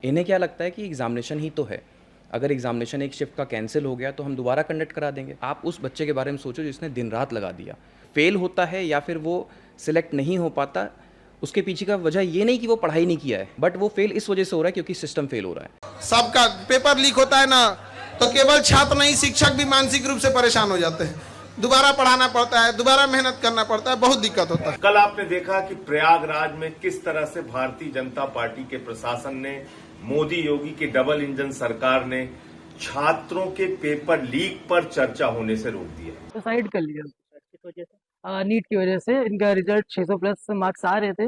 इन्हें क्या लगता है कि एग्जामिनेशन ही तो है। अगर एग्जामिनेशन एक शिफ्ट का कैंसिल हो गया तो हम दोबारा कंडक्ट करा देंगे। आप उस बच्चे के बारे में सोचो जिसने दिन रात लगा दिया। फेल होता है या फिर वो सिलेक्ट नहीं हो पाता, उसके पीछे का वजह ये नहीं कि वो पढ़ाई नहीं किया है, बट वो फेल इस वजह से हो रहा है क्योंकि सिस्टम फेल हो रहा है। सबका पेपर लीक होता है ना, तो केवल छात्र नहीं शिक्षक भी मानसिक रूप से परेशान हो जाते हैं। दोबारा पढ़ाना पड़ता है, दोबारा मेहनत करना पड़ता है, बहुत दिक्कत होता है। कल आपने देखा कि प्रयागराज में किस तरह से भारतीय जनता पार्टी के प्रशासन ने, मोदी योगी की डबल इंजन सरकार ने छात्रों के पेपर लीक पर चर्चा होने से रोक दिया। सुसाइड कर लिया किस वजह से? नीट की वजह से। इनका रिजल्ट 600 प्लस मार्क्स आ रहे थे,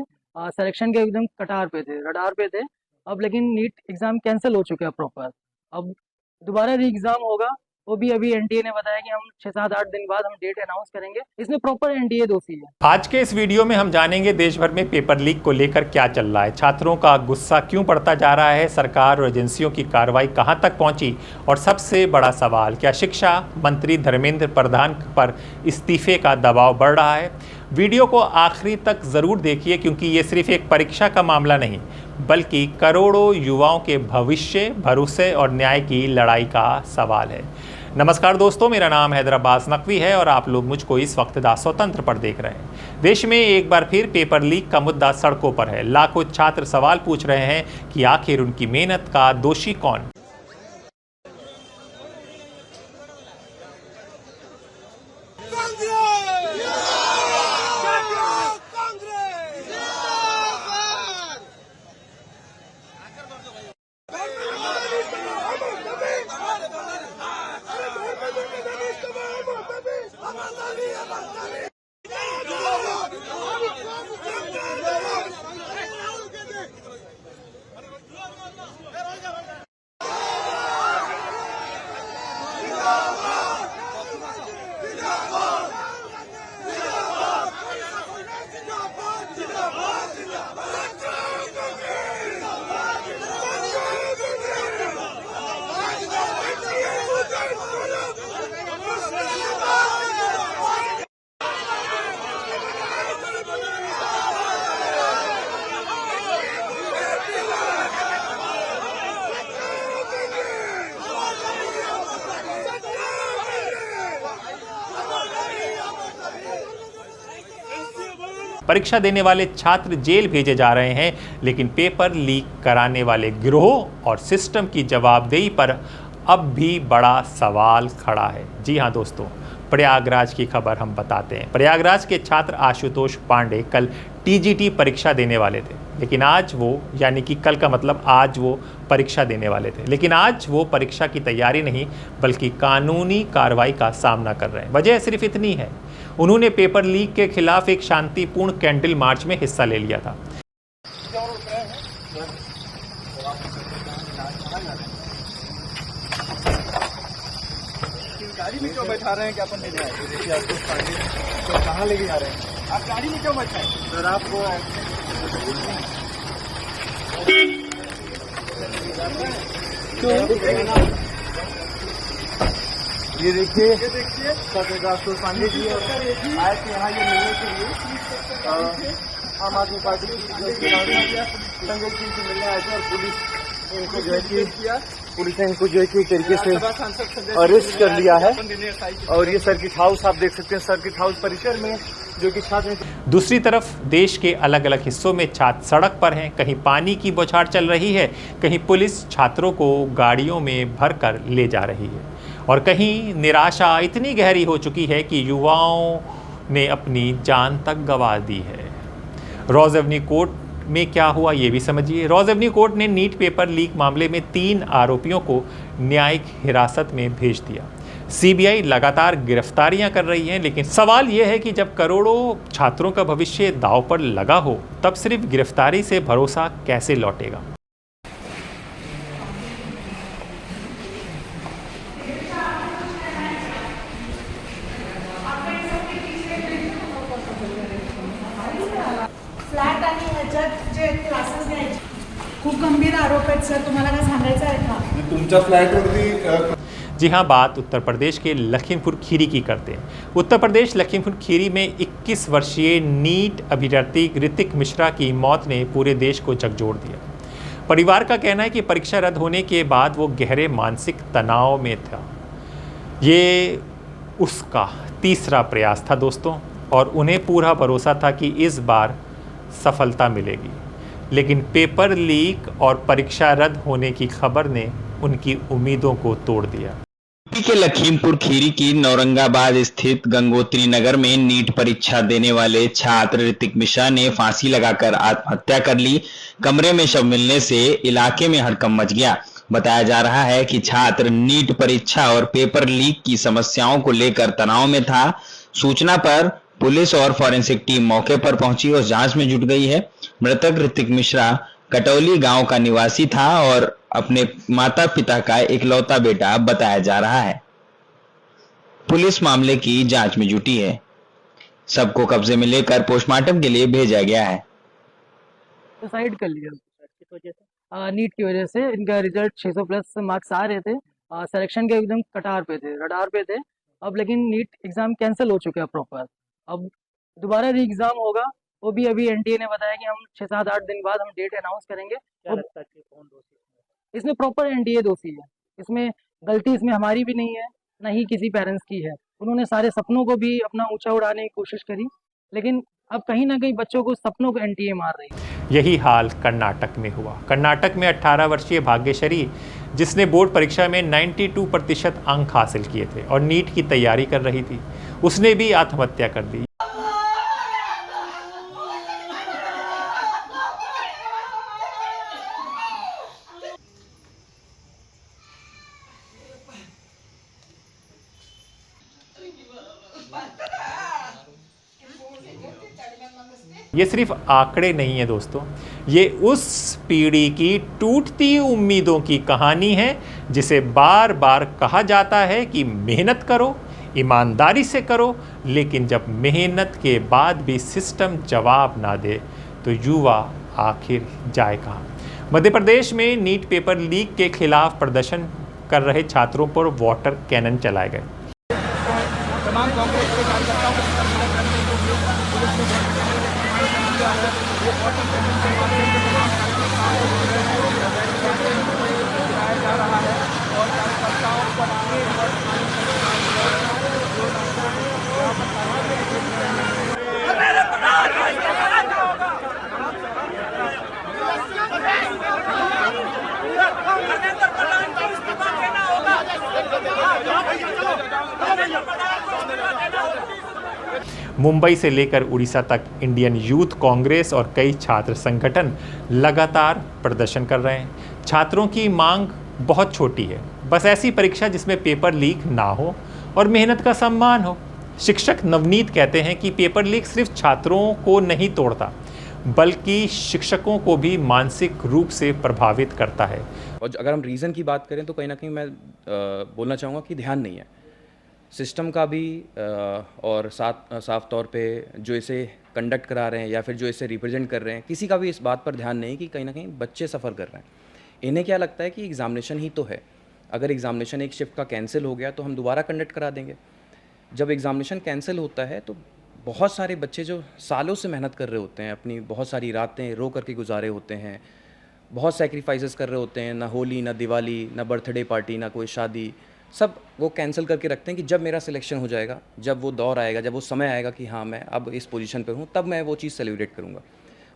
सिलेक्शन के एकदम कटार पे थे, रडार पे थे। अब लेकिन नीट एग्जाम कैंसिल हो चुका है प्रॉपर। अब दोबारा री एग्जाम होगा, वो भी अभी एनटीए ने बताया कि हम 6-7-8 दिन बाद हम डेट अनाउंस करेंगे। इसमें प्रॉपर एनटीए दोषी है। आज के इस वीडियो में हम जानेंगे देश भर में पेपर लीक को लेकर क्या चल रहा है, छात्रों का गुस्सा क्यों बढ़ता जा रहा है, सरकार और एजेंसियों की कार्रवाई कहां तक पहुंची, और सबसे बड़ा सवाल, क्या शिक्षा मंत्री धर्मेंद्र प्रधान पर इस्तीफे का दबाव बढ़ रहा है। वीडियो को आखिरी तक ज़रूर देखिए क्योंकि ये सिर्फ एक परीक्षा का मामला नहीं बल्कि करोड़ों युवाओं के भविष्य, भरोसे और न्याय की लड़ाई का सवाल है। नमस्कार दोस्तों, मेरा नाम हैदर अब्बास नकवी है और आप लोग मुझको इस वक्त दा स्वतंत्र पर देख रहे हैं। देश में एक बार फिर पेपर लीक का मुद्दा सड़कों पर है। लाखों छात्र सवाल पूछ रहे हैं कि आखिर उनकी मेहनत का दोषी कौन। परीक्षा देने वाले छात्र जेल भेजे जा रहे हैं, लेकिन पेपर लीक कराने वाले गिरोह और सिस्टम की जवाबदेही पर अब भी बड़ा सवाल खड़ा है। जी हां दोस्तों, प्रयागराज की खबर हम बताते हैं। प्रयागराज के छात्र आशुतोष पांडे कल टीजीटी परीक्षा देने वाले थे, लेकिन आज वो, यानी कि कल का मतलब आज वो परीक्षा देने वाले थे, लेकिन आज वो परीक्षा की तैयारी नहीं बल्कि कानूनी कार्रवाई का सामना कर रहे हैं। वजह सिर्फ इतनी है, उन्होंने पेपर लीक के खिलाफ एक शांतिपूर्ण कैंडल मार्च में हिस्सा ले लिया था। गाड़ी में क्यों बैठा रहे हैं कि अपन लेने आए? देखिए आपको तो कहाँ लेके जा रहे हैं? आप गाड़ी में क्यों बैठे हैं? सर आपको ये देखिए सर आशुतोष पांडे जी आए थे यहाँ ये मिलने के लिए। आम आदमी पार्टी की संजय सिंह से मिलने आए थे और पुलिस इनको जो है पुलिस ने इनको जो है कि तरीके से अरेस्ट कर लिया है। और ये सर्किट हाउस आप देख सकते हैं, सर्किट हाउस परिसर में जो कि छात्र। दूसरी तरफ देश के अलग अलग हिस्सों में छात्र सड़क पर हैं, कहीं पानी की बौछार चल रही है, कहीं पुलिस छात्रों को गाड़ियों में भरकर ले जा रही है, और कहीं निराशा इतनी गहरी हो चुकी है कि युवाओं ने अपनी जान तक गंवा दी है। रोज एवेन्यू कोर्ट में क्या हुआ ये भी समझिए। रोज एवेन्यू कोर्ट ने नीट पेपर लीक मामले में 3 आरोपियों को न्यायिक हिरासत में भेज दिया। सीबीआई लगातार गिरफ्तारियां कर रही है, लेकिन सवाल यह है कि जब करोड़ों छात्रों का भविष्य दांव पर लगा हो तब सिर्फ गिरफ्तारी से भरोसा कैसे लौटेगा। फ्लॅट आणि ह्याच्यात जे क्लासेस घ्यायचे खूप गंभीर आरोप आहेत सर, तुम्हाला काय सांगायचं आहे का? तुमच्या फ्लॅटवरती जी हाँ, बात उत्तर प्रदेश के लखीमपुर खीरी की करते हैं। उत्तर प्रदेश लखीमपुर खीरी में 21 वर्षीय नीट अभ्यर्थी ऋतिक मिश्रा की मौत ने पूरे देश को झकझोर दिया। परिवार का कहना है कि परीक्षा रद्द होने के बाद वो गहरे मानसिक तनाव में था। ये उसका तीसरा प्रयास था दोस्तों, और उन्हें पूरा भरोसा था कि इस बार सफलता मिलेगी, लेकिन पेपर लीक और परीक्षा रद्द होने की खबर ने उनकी उम्मीदों को तोड़ दिया। यूपी के लखीमपुर खीरी की नौरंगाबाद स्थित गंगोत्री नगर में नीट परीक्षा देने वाले छात्र ऋतिक मिश्रा ने फांसी लगाकर आत्महत्या कर ली। कमरे में शव मिलने से इलाके में हड़कंप मच गया। बताया जा रहा है कि छात्र नीट परीक्षा और पेपर लीक की समस्याओं को लेकर तनाव में था। सूचना पर पुलिस और फॉरेंसिक टीम मौके पर पहुंची और जांच में जुट गई है। मृतक ऋतिक मिश्रा कटौली गांव का निवासी था और अपने माता पिता का इकलौता बेटा बताया जा रहा है। पुलिस मामले की जांच में जुटी है। सबको कब्जे में लेकर पोस्टमार्टम के लिए भेजा गया है। सुसाइड कर लिया किस वजह से? नीट की वजह से। इनका रिजल्ट 600 प्लस मार्क्स आ रहे थे, सिलेक्शन के एकदम कटार पे थे, रडार पे थे। अब लेकिन नीट एग्ज़ाम कैंसिल हो चुका है प्रॉपर। अब दोबारा री एग्ज़ाम होगा, वो भी अभी एनटीए ने बताया कि हम 6-7-8 दिन बाद हम डेट अनाउंस करेंगे। क्या लगता है कि कौन दोषी है इसमें? प्रॉपर एनटीए दोषी है इसमें। गलती इसमें हमारी भी नहीं है, ना ही किसी पेरेंट्स की है। उन्होंने सारे सपनों को भी अपना ऊंचा उड़ाने की कोशिश करी, लेकिन अब कहीं ना कहीं बच्चों को सपनों को एनटीए मार रही है। यही हाल कर्नाटक में हुआ। कर्नाटक में 18 वर्षीय भाग्यश्री, जिसने बोर्ड परीक्षा में 92% अंक हासिल किए थे और नीट की तैयारी कर रही थी, उसने भी आत्महत्या कर दी। ये सिर्फ आंकड़े नहीं है दोस्तों, ये उस पीढ़ी की टूटती उम्मीदों की कहानी है जिसे बार बार कहा जाता है कि मेहनत करो, ईमानदारी से करो, लेकिन जब मेहनत के बाद भी सिस्टम जवाब ना दे तो युवा आखिर जाए कहाँ। मध्य प्रदेश में नीट पेपर लीक के खिलाफ प्रदर्शन कर रहे छात्रों पर वाटर कैनन चलाए गए। तमाम कांग्रेस के कार्यकर्ताओं को पुलिस ने गिराया जा रहा है और कार्यकर्ताओं पर मुंबई से लेकर उड़ीसा तक इंडियन यूथ कांग्रेस और कई छात्र संगठन लगातार प्रदर्शन कर रहे हैं। छात्रों की मांग बहुत छोटी है, बस ऐसी परीक्षा जिसमें पेपर लीक ना हो और मेहनत का सम्मान हो। शिक्षक नवनीत कहते हैं कि पेपर लीक सिर्फ छात्रों को नहीं तोड़ता, बल्कि शिक्षकों को भी मानसिक रूप से प्रभावित करता है। और अगर हम रीज़न की बात करें तो कहीं ना कहीं मैं बोलना चाहूँगा कि ध्यान नहीं है सिस्टम का भी, और साफ तौर पे जो इसे कंडक्ट करा रहे हैं या फिर जो इसे रिप्रेजेंट कर रहे हैं, किसी का भी इस बात पर ध्यान नहीं कि कहीं ना कहीं बच्चे सफ़र कर रहे हैं। इन्हें क्या लगता है कि एग्ज़ामिनेशन ही तो है, अगर एग्ज़ामिनेशन एक शिफ्ट का कैंसिल हो गया तो हम दोबारा कंडक्ट करा देंगे। जब एग्ज़ामिनेशन कैंसिल होता है तो बहुत सारे बच्चे जो सालों से मेहनत कर रहे होते हैं, अपनी बहुत सारी रातें रो करके गुजारे होते हैं, बहुत सेक्रीफाइसेस कर रहे होते हैं, ना होली, ना दिवाली, ना बर्थडे पार्टी, ना कोई शादी, सब वो कैंसिल करके रखते हैं कि जब मेरा सिलेक्शन हो जाएगा, जब वो दौर आएगा, जब वो समय आएगा कि हाँ मैं अब इस पोजीशन पर हूँ, तब मैं वो चीज़ सेलिब्रेट करूँगा।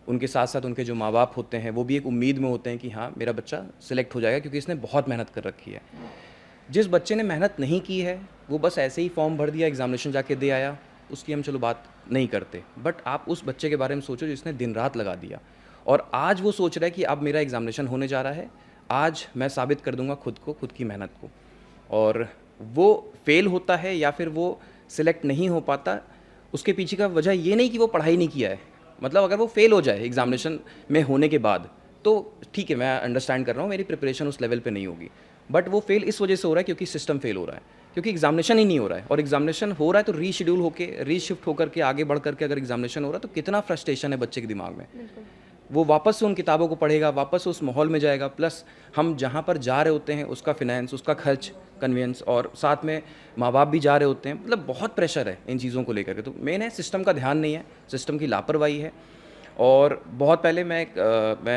उनके साथ साथ उनके जो माँ बाप होते हैं वो भी एक उम्मीद में होते हैं कि हाँ मेरा बच्चा सिलेक्ट हो जाएगा क्योंकि इसने बहुत मेहनत कर रखी है। जिस बच्चे ने मेहनत नहीं की है वो बस ऐसे ही फॉर्म भर दिया, एग्जामिनेशन जाके दे आया, उसकी हम चलो बात नहीं करते, बट आप उस बच्चे के बारे में सोचो जिसने दिन रात लगा दिया और आज वो सोच रहा है कि अब मेरा एग्जामिनेशन होने जा रहा है, आज मैं साबित कर दूंगा खुद को, खुद की मेहनत को। और वो फेल होता है या फिर वो सिलेक्ट नहीं हो पाता, उसके पीछे का वजह ये नहीं कि वो पढ़ाई नहीं किया है। मतलब अगर वो फेल हो जाए एग्जामिनेशन में होने के बाद तो ठीक है, मैं अंडरस्टैंड कर रहा हूँ, मेरी प्रिपरेशन उस लेवल पे नहीं होगी, बट वो फेल इस वजह से हो रहा है क्योंकि सिस्टम फेल हो रहा है, क्योंकि एग्जामिनेशन ही नहीं हो रहा है। और एग्जामिनेशन हो रहा है तो रीशेड्यूल होकर, रीशिफ्ट होकर के आगे बढ़ करके अगर एग्जामिनेशन हो रहा है तो कितना फ्रस्ट्रेशन है बच्चे के दिमाग में। वो वापस से उन किताबों को पढ़ेगा, वापस से उस माहौल में जाएगा, प्लस हम जहाँ पर जा रहे होते हैं उसका फिनेंस, उसका खर्च, कन्वेंस, और साथ में माँ बाप भी जा रहे होते हैं। मतलब बहुत प्रेशर है इन चीज़ों को लेकर के। तो मेन है सिस्टम का ध्यान नहीं है, सिस्टम की लापरवाही है। और बहुत पहले मैं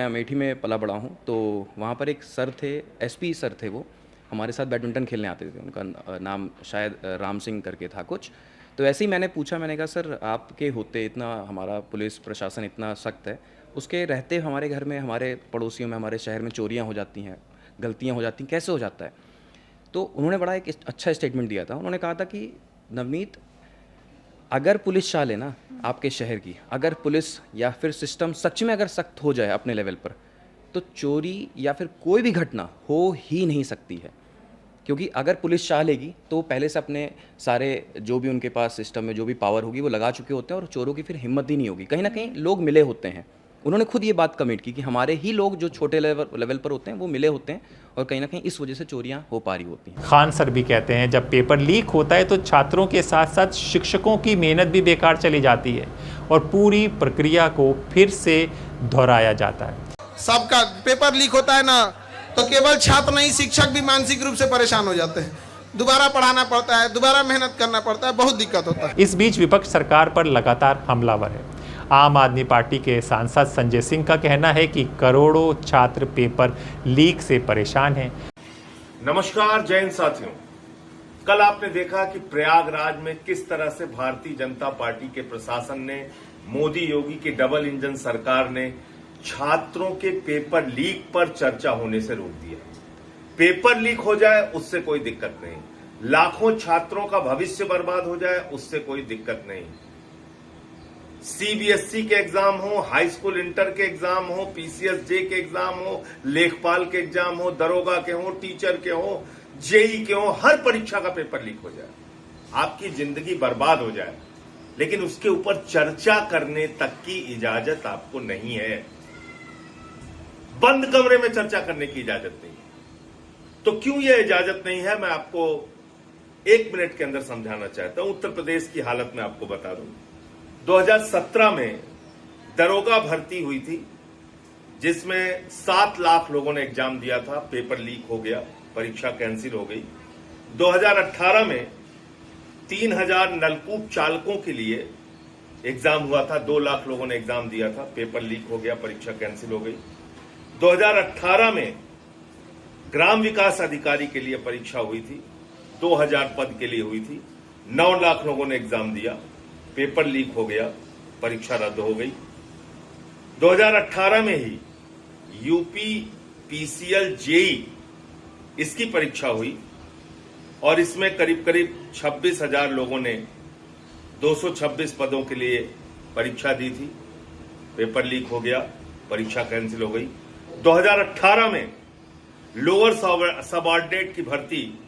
अमेठी में पला बड़ा हूँ, तो वहाँ पर एक सर थे, एसपी सर थे, वो हमारे साथ बैडमिंटन खेलने आते थे। उनका नाम शायद राम सिंह करके था कुछ। तो ऐसे ही मैंने पूछा, मैंने कहा सर आपके होते इतना हमारा पुलिस प्रशासन इतना सख्त है, उसके रहते हमारे घर में, हमारे पड़ोसियों में, हमारे शहर में चोरियाँ हो जाती हैं, गलतियाँ हो जाती हैं, कैसे हो जाता है? तो उन्होंने बड़ा एक अच्छा स्टेटमेंट दिया था। उन्होंने कहा था कि नवनीत, अगर पुलिस चाले ना आपके शहर की, अगर पुलिस या फिर सिस्टम सच में अगर सख्त हो जाए अपने लेवल पर, तो चोरी या फिर कोई भी घटना हो ही नहीं सकती है। क्योंकि अगर पुलिस चाह लेगी तो पहले से अपने सारे जो भी उनके पास सिस्टम में जो भी पावर होगी वो लगा चुके होते हैं, और चोरों की फिर हिम्मत ही नहीं होगी। कहीं ना कहीं लोग मिले होते हैं। उन्होंने खुद ये बात कमिट की कि हमारे ही लोग जो छोटे लेवल पर होते हैं वो मिले होते हैं, और कहीं ना कहीं इस वजह से चोरियां हो पा रही होती हैं। खान सर भी कहते हैं जब पेपर लीक होता है तो छात्रों के साथ साथ शिक्षकों की मेहनत भी बेकार चली जाती है और पूरी प्रक्रिया को फिर से दोहराया जाता है। सबका पेपर लीक होता है ना, तो केवल छात्र नहीं, शिक्षक भी मानसिक रूप से परेशान हो जाते हैं। दोबारा पढ़ाना पड़ता है, दोबारा मेहनत करना पड़ता है, बहुत दिक्कत होता है। इस बीच विपक्ष सरकार पर लगातार हमलावर है। आम आदमी पार्टी के सांसद संजय सिंह का कहना है कि करोड़ों छात्र पेपर लीक से परेशान हैं। नमस्कार, जय हिंद साथियों। कल आपने देखा कि प्रयागराज में किस तरह से भारतीय जनता पार्टी के प्रशासन ने, मोदी योगी की डबल इंजन सरकार ने छात्रों के पेपर लीक पर चर्चा होने से रोक दिया। पेपर लीक हो जाए उससे कोई दिक्कत नहीं, लाखों छात्रों का भविष्य बर्बाद हो जाए उससे कोई दिक्कत नहीं। सीबीएसई के एग्जाम हो, हाई स्कूल इंटर के एग्जाम हो, पीसीएसजे के एग्जाम हो, लेखपाल के एग्जाम हो, दरोगा के हो, टीचर के हो, जेई के हो, हर परीक्षा का पेपर लीक हो जाए, आपकी जिंदगी बर्बाद हो जाए, लेकिन उसके ऊपर चर्चा करने तक की इजाजत आपको नहीं है। बंद कमरे में चर्चा करने की इजाजत नहीं है। तो क्यों यह इजाजत नहीं है, मैं आपको 1 मिनट के अंदर समझाना चाहता हूं। उत्तर प्रदेश की हालत में आपको बता दूं। 2017 में दरोगा भर्ती हुई थी, जिसमें 7 लाख लोगों ने एग्जाम दिया था, पेपर लीक हो गया, परीक्षा कैंसिल हो गई। 2018 में 3000 नलकूप चालकों के लिए एग्जाम हुआ था, 2 लाख लोगों ने एग्जाम दिया था, पेपर लीक हो गया, परीक्षा कैंसिल हो गई। 2018 में ग्राम विकास अधिकारी के लिए परीक्षा हुई थी, 2000 पद के लिए हुई थी, 9 लाख लोगों ने एग्जाम दिया, पेपर लीक हो गया, परीक्षा रद्द हो गई। 2018 में ही यूपी पीसीएल जेई इसकी परीक्षा हुई और इसमें करीब करीब 26,000 लोगों ने 226 पदों के लिए परीक्षा दी थी, पेपर लीक हो गया, परीक्षा कैंसिल हो गई। 2018 में लोअर सबऑर्डिनेट की भर्ती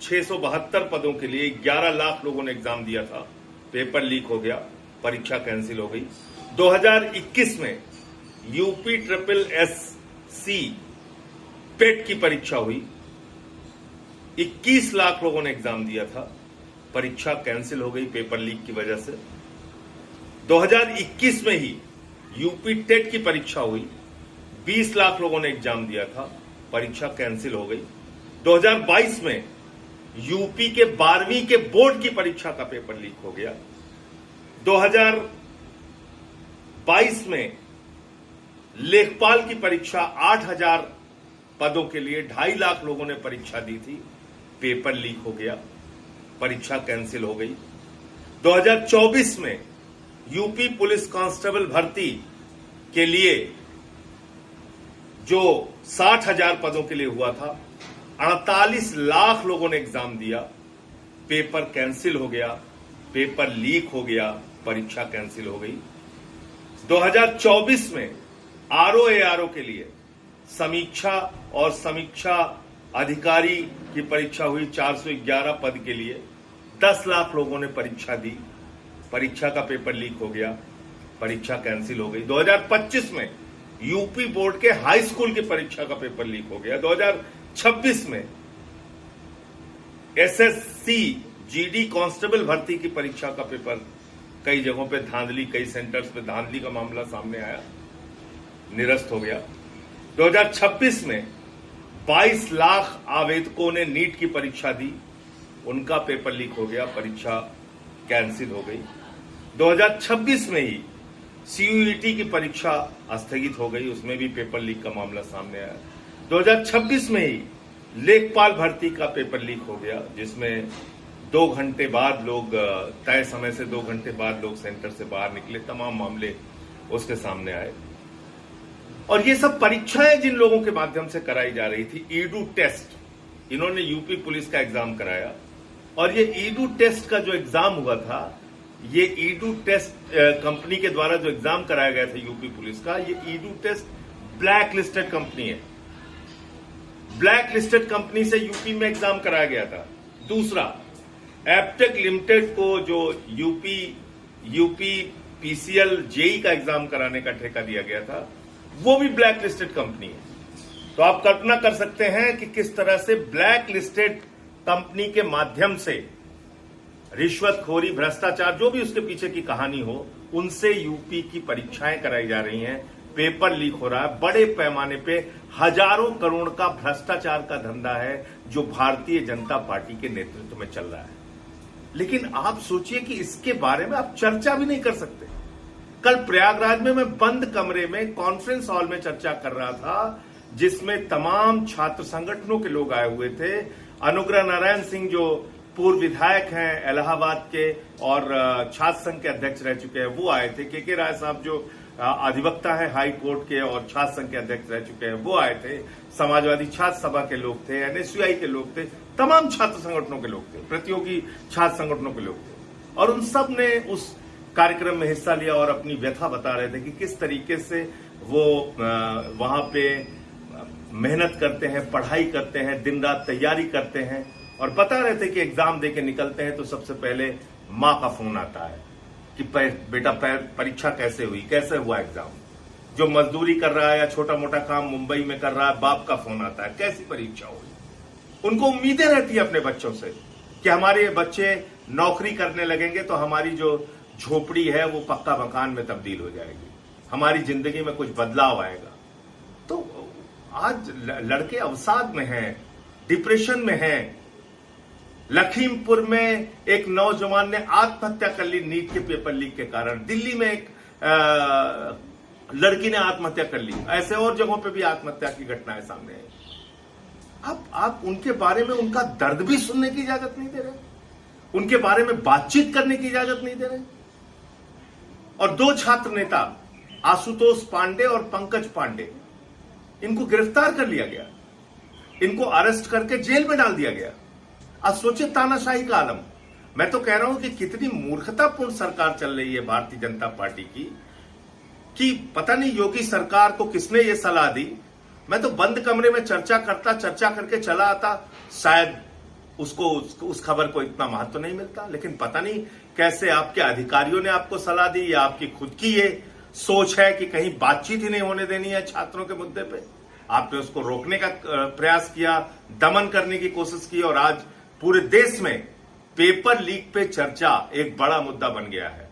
672 पदों के लिए 11 लाख लोगों ने एग्जाम दिया था, पेपर लीक हो गया, परीक्षा कैंसिल हो गई। 2021 में यूपी SSSC पेट की परीक्षा हुई, 21 लाख लोगों ने एग्जाम दिया था, परीक्षा कैंसिल हो गई पेपर लीक की वजह से। 2021 में ही यूपी टेट की परीक्षा हुई, 20 लाख लोगों ने एग्जाम दिया था, परीक्षा कैंसिल हो गई। 2022 में यूपी के 12वीं के बोर्ड की परीक्षा का पेपर लीक हो गया। 2022 में लेखपाल की परीक्षा 8000 पदों के लिए 2.5 लाख लोगों ने परीक्षा दी थी, पेपर लीक हो गया, परीक्षा कैंसिल हो गई। 2024 में यूपी पुलिस कांस्टेबल भर्ती के लिए जो 60,000 पदों के लिए हुआ था, 48 लाख लोगों ने एग्जाम दिया, पेपर कैंसिल हो गया, पेपर लीक हो गया, परीक्षा कैंसिल हो गई। 2024 में ROARO के लिए समीक्षा और समीक्षा अधिकारी की परीक्षा हुई, 411 पद के लिए 10 लाख लोगों ने परीक्षा दी, परीक्षा का पेपर लीक हो गया, परीक्षा कैंसिल हो गई। 2025 में यूपी बोर्ड के हाई स्कूल की परीक्षा का पेपर लीक हो गया। 2026 में SSC GD कांस्टेबल भर्ती की परीक्षा का पेपर कई जगहों पे धांधली, कई सेंटर्स पे धांधली का मामला सामने आया, निरस्त हो गया। 2026 में 22 लाख आवेदकों ने नीट की परीक्षा दी, उनका पेपर लीक हो गया, परीक्षा कैंसिल हो गई। 2026 में ही सीयूईटी की परीक्षा स्थगित हो गई, उसमें भी पेपर लीक का मामला सामने आया। 2026 में ही लेखपाल भर्ती का पेपर लीक हो गया, जिसमें 2 घंटे बाद लोग, तय समय से 2 घंटे बाद लोग सेंटर से बाहर निकले, तमाम मामले उसके सामने आए। और ये सब परीक्षाएं जिन लोगों के माध्यम से कराई जा रही थी, ईडू टेस्ट, इन्होंने यूपी पुलिस का एग्जाम कराया, और ये ईडू टेस्ट का जो एग्जाम हुआ था, ये ईडू टेस्ट कंपनी के द्वारा जो एग्जाम कराया गया था यूपी पुलिस का, ये Edutest black listed company है। ब्लैक लिस्टेड कंपनी से यूपी में एग्जाम कराया गया था। दूसरा, एप्टेक लिमिटेड को जो यूपी पीसीएल जेई का एग्जाम कराने का ठेका दिया गया था, वो भी ब्लैक लिस्टेड कंपनी है। तो आप कल्पना कर सकते हैं कि किस तरह से ब्लैक लिस्टेड कंपनी के माध्यम से रिश्वतखोरी, भ्रष्टाचार, जो भी उसके पीछे की कहानी हो, उनसे यूपी की परीक्षाएं कराई जा रही हैं, पेपर लीक हो रहा है। बड़े पैमाने पे हजारों करोड़ का भ्रष्टाचार का धंधा है जो भारतीय जनता पार्टी के नेतृत्व में चल रहा है। लेकिन आप सोचिए कि इसके बारे में आप चर्चा भी नहीं कर सकते। कल प्रयागराज में मैं बंद कमरे में कॉन्फ्रेंस हॉल में चर्चा कर रहा था, जिसमें तमाम छात्र संगठनों के लोग आए हुए थे। अनुग्रह नारायण सिंह जो पूर्व विधायक हैं इलाहाबाद के और छात्र संघ के अध्यक्ष रह चुके हैं, वो आए थे। के राय साहब जो अधिवक्ता है हाई कोर्ट के और छात्र संघ के अध्यक्ष रह चुके हैं, वो आए थे। समाजवादी छात्र सभा के लोग थे, एनएसयूआई के लोग थे, तमाम छात्र संगठनों के लोग थे, प्रतियोगी छात्र संगठनों के लोग थे। और उन सब ने उस कार्यक्रम में हिस्सा लिया और अपनी व्यथा बता रहे थे कि किस तरीके से वो वहां पे मेहनत करते हैं, पढ़ाई करते हैं, दिन रात तैयारी करते हैं, और बता रहे थे कि एग्जाम देके निकलते हैं तो सबसे पहले मां का फोन आता है कि बेटा परीक्षा कैसे हुई, कैसे हुआ एग्जाम। जो मजदूरी कर रहा है या छोटा मोटा काम मुंबई में कर रहा है, बाप का फोन आता है, कैसी परीक्षा हुई। उनको उम्मीदें रहती है अपने बच्चों से कि हमारे बच्चे नौकरी करने लगेंगे तो हमारी जो झोपड़ी है वो पक्का मकान में तब्दील हो जाएगी, हमारी जिंदगी में कुछ बदलाव आएगा। तो आज लड़के अवसाद में हैं, डिप्रेशन में हैं। लखीमपुर में एक नौजवान ने आत्महत्या कर ली नीट के पेपर लीक के कारण। दिल्ली में एक लड़की ने आत्महत्या कर ली। ऐसे और जगहों पे भी आत्महत्या की घटनाएं सामने आई। आप उनके बारे में उनका दर्द भी सुनने की इजाजत नहीं दे रहे, उनके बारे में बातचीत करने की इजाजत नहीं दे रहे। और 2 छात्र नेता आशुतोष पांडे और पंकज पांडे, इनको गिरफ्तार कर लिया गया, इनको अरेस्ट करके जेल में डाल दिया गया। अब सोचिए तानाशाही का आलम। मैं तो कह रहा हूं कि कितनी मूर्खतापूर्ण सरकार चल रही है भारतीय जनता पार्टी की, कि पता नहीं योगी सरकार को किसने ये सलाह दी। मैं तो बंद कमरे में चर्चा करके चला आता, शायद उसको उस खबर को इतना महत्व नहीं मिलता। लेकिन पता नहीं कैसे आपके अधिकारियों ने आपको सलाह दी, या आपकी खुद की ये सोच है कि कहीं बातचीत ही नहीं होने देनी है छात्रों के मुद्दे पे। आपने उसको रोकने का प्रयास किया, दमन करने की कोशिश की, और आज पूरे देश में पेपर लीक पे चर्चा एक बड़ा मुद्दा बन गया है।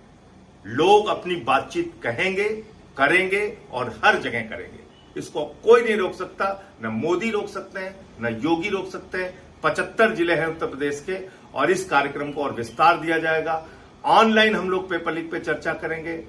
लोग अपनी बातचीत कहेंगे, करेंगे और हर जगह करेंगे। इसको कोई नहीं रोक सकता, न मोदी रोक सकते हैं, न योगी रोक सकते हैं। 75 जिले हैं उत्तर प्रदेश के, और इस कार्यक्रम को और विस्तार दिया जाएगा। ऑनलाइन हम लोग पेपर लीक पे चर्चा करेंगे,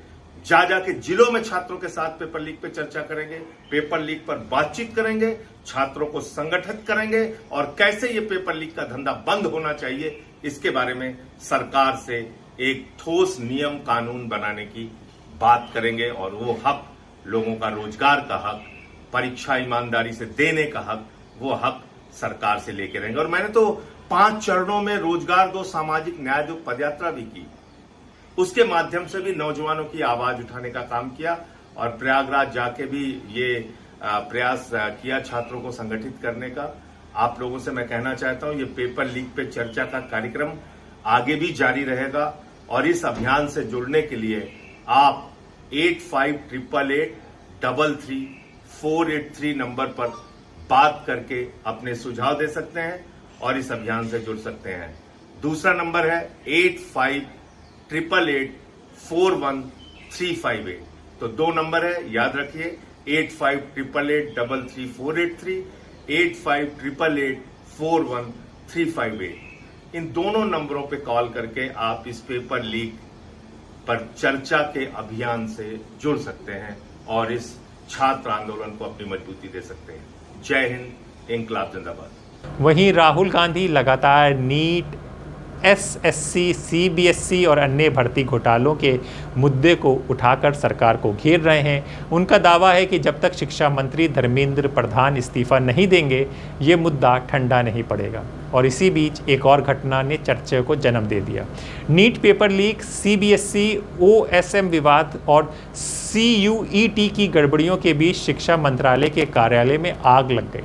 जाके जिलों में छात्रों के साथ पेपर लीक पे चर्चा करेंगे, पेपर लीक पर बातचीत करेंगे, छात्रों को संगठित करेंगे, और कैसे ये पेपर लीक का धंधा बंद होना चाहिए इसके बारे में सरकार से एक ठोस नियम कानून बनाने की बात करेंगे। और वो हक, लोगों का रोजगार का हक, परीक्षा ईमानदारी से देने का हक, वो हक सरकार से लेके रहेंगे। और मैंने तो 5 चरणों में रोजगार दो, सामाजिक न्याय दो पदयात्रा भी की। उसके माध्यम से भी नौजवानों की आवाज उठाने का काम किया, और प्रयागराज जाके भी ये प्रयास किया छात्रों को संगठित करने का। आप लोगों से मैं कहना चाहता हूं, ये पेपर लीक पे चर्चा का कार्यक्रम आगे भी जारी रहेगा, और इस अभियान से जुड़ने के लिए आप 8588833483 नंबर पर बात करके अपने सुझाव दे सकते हैं और इस अभियान से जुड़ सकते हैं। दूसरा नंबर है 8588841358। तो 2 नंबर है, याद रखिए, 8588833483, 8588841358। इन दोनों नंबरों पे कॉल करके आप इस पेपर लीक पर चर्चा के अभियान से जुड़ सकते हैं और इस छात्र आंदोलन को अपनी मजबूती दे सकते हैं। जय हिंद, इंकलाब जिंदाबाद। वहीं राहुल गांधी लगातार नीट, एसएससी, सीबीएसई और अन्य भर्ती घोटालों के मुद्दे को उठाकर सरकार को घेर रहे हैं। उनका दावा है कि जब तक शिक्षा मंत्री धर्मेंद्र प्रधान इस्तीफा नहीं देंगे, ये मुद्दा ठंडा नहीं पड़ेगा। और इसी बीच एक और घटना ने चर्चा को जन्म दे दिया। NEET paper leak, CBSE, OSM विवाद और सीयूईटी की गड़बड़ियों के बीच शिक्षा मंत्रालय के कार्यालय में आग लग गई।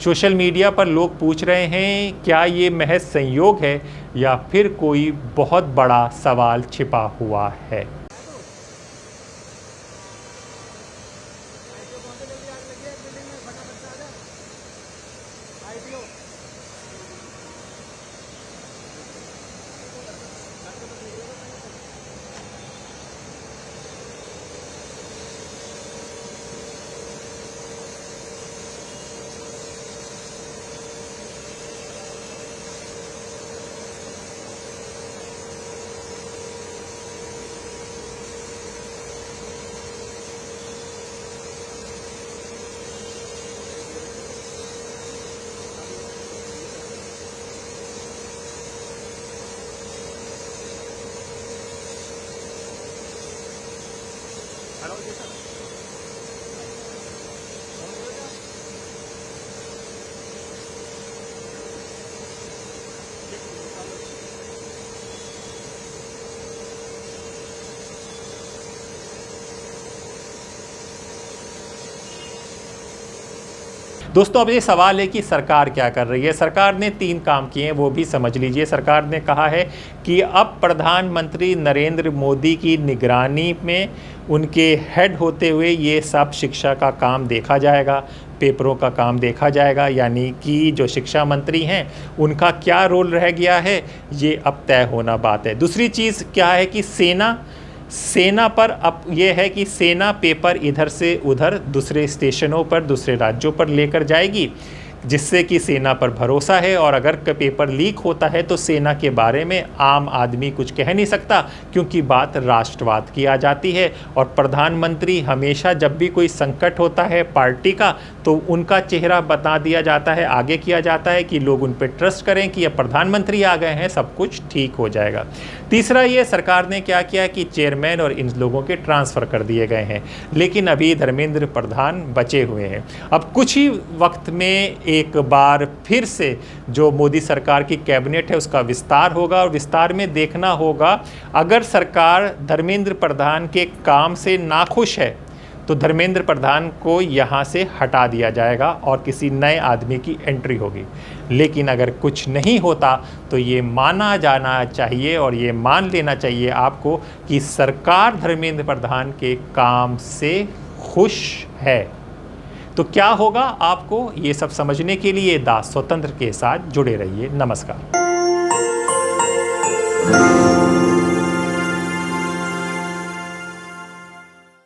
सोशल मीडिया पर लोग पूछ रहे हैं, क्या ये महज संयोग है या फिर कोई बहुत बड़ा सवाल छिपा हुआ है। दोस्तों, अब ये सवाल है कि सरकार क्या कर रही है। सरकार ने 3 काम किए हैं, वो भी समझ लीजिए। सरकार ने कहा है कि अब प्रधानमंत्री नरेंद्र मोदी की निगरानी में उनके हेड होते हुए ये सब शिक्षा का काम देखा जाएगा, पेपरों का काम देखा जाएगा। यानी कि जो शिक्षा मंत्री हैं उनका क्या रोल रह गया है, ये अब तय होना बात है। दूसरी चीज़ क्या है कि सेना पर अब ये है कि सेना पेपर इधर से उधर दूसरे स्टेशनों पर, दूसरे राज्यों पर लेकर जाएगी, जिससे कि सेना पर भरोसा है। और अगर पेपर लीक होता है तो सेना के बारे में आम आदमी कुछ कह नहीं सकता, क्योंकि बात राष्ट्रवाद की आ जाती है। और प्रधानमंत्री हमेशा जब भी कोई संकट होता है पार्टी का, तो उनका चेहरा बता दिया जाता है, आगे किया जाता है कि लोग उन पर ट्रस्ट करें कि अब प्रधानमंत्री आ गए हैं, सब कुछ ठीक हो जाएगा। तीसरा, ये सरकार ने क्या किया कि चेयरमैन और इन लोगों के ट्रांसफ़र कर दिए गए हैं, लेकिन अभी धर्मेंद्र प्रधान बचे हुए हैं। अब कुछ ही वक्त में एक बार फिर से जो मोदी सरकार की कैबिनेट है उसका विस्तार होगा, और विस्तार में देखना होगा अगर सरकार धर्मेंद्र प्रधान के काम से नाखुश है तो धर्मेंद्र प्रधान को यहाँ से हटा दिया जाएगा और किसी नए आदमी की एंट्री होगी। लेकिन अगर कुछ नहीं होता तो ये माना जाना चाहिए और ये मान लेना चाहिए आपको कि सरकार धर्मेंद्र प्रधान के काम से खुश है। तो क्या होगा, आपको ये सब समझने के लिए दास स्वतंत्र के साथ जुड़े रहिए। नमस्कार।